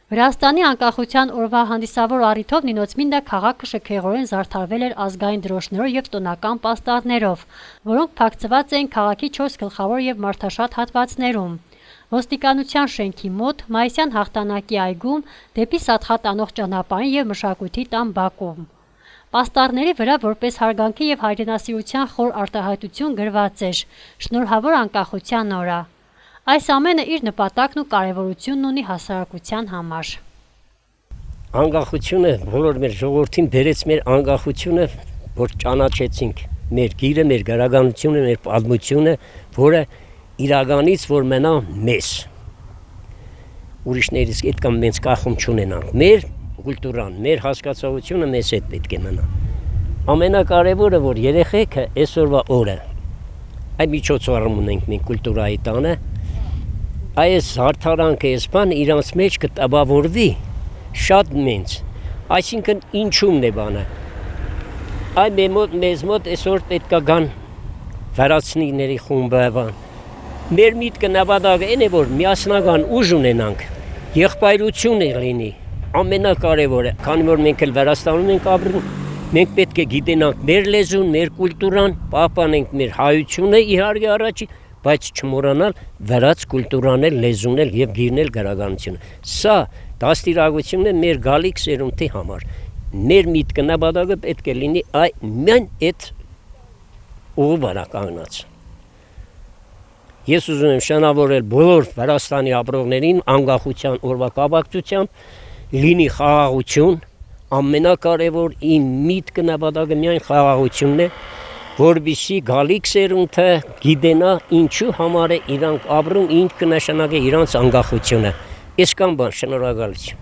Վրաստանի անկախության օրվա հանդիսավոր առիթով Նինոցմինդա քաղաքը շքեղորեն զարդարվել էր ազգային դրոշներով եւ տոնական պաստառներով, որոնք փակցված էին քաղաքի 4 գլխավոր եւ մարդաշատ հատվածներում։ Ոստիկանության շենքի մոտ, Մայիսյան հաղթանակի այգում, դեպի Սատխա տանող ճանապարհին եւ Մշակույթի տան բակում։ Պաստառների վրա որպես հարգանքի եւ հայրենասիրության խոր արտահայտություն գրված էր. «Շնորհավոր անկախության օրը»։ Այս ամենը իր նպատակն ու կարևորությունն ունի հասարակության համար։ Անկախությունը բոլոր մեր ժողովրդին բերեց մեր անկախությունը, որ ճանաչեցինք մեր գիրը, մեր գրականությունը, մեր պատմությունը, որը իրականից որ մնա մեզ։ Ուրիշներից այդ կամ մենք կախում չունենանք։ Մեր կուլտուրան, մեր հասկացողությունը մեզ հետ պետք է մնա։ Ամենակարևորը որ երեխեքը այսօրվա օրը այդ միջոցառում ունենք մենք կուլտուրայի տանը, այս հարթարանքը այս բան իրանց մեջ կտաբավորվի շատ մեծ, այսինքն ինչումն է բանը։ Այդ մեզ մոտ այսօր պետք է գան վրացիների խումբը բան։ Մեր միտքը նպատակը այն է որ միասնական ուժ ունենանք, եղբայրություն լինի, ամենակարևորը, քանի որ մենք էլ Վրաստանում ենք ապրում, մենք պետք է գիտենանք մեր լեզուն, մեր կուլտուրան, պահպանենք մեր հայությունը իհարկե առաջի, բայց չմոռանալ վրաց կուլտուրան էլ, լեզուն էլ եւ գիրն էլ գրականությունը։ Սա դաստիարակությունն է մեր գալիք սերունդի համար։ Մեր միտքը նպատակը պետք է լինի այն այդ ուղղը կանգնած։ Ես ուզում եմ շնորհավորել բոլոր Վրաստանի ապրողներին անկախության օրվա կապակցությամբ լինի խաղաղություն, ամենակարևոր իմ միտքը նպատակը միայն խաղաղությունն է, որպեսզի գալիք սերունդը գիտենա ինչու համար է իրանք ապրում, ինչ կնշանակի իրանց անկախությունը։ Այսքան բան, շնորհակալություն։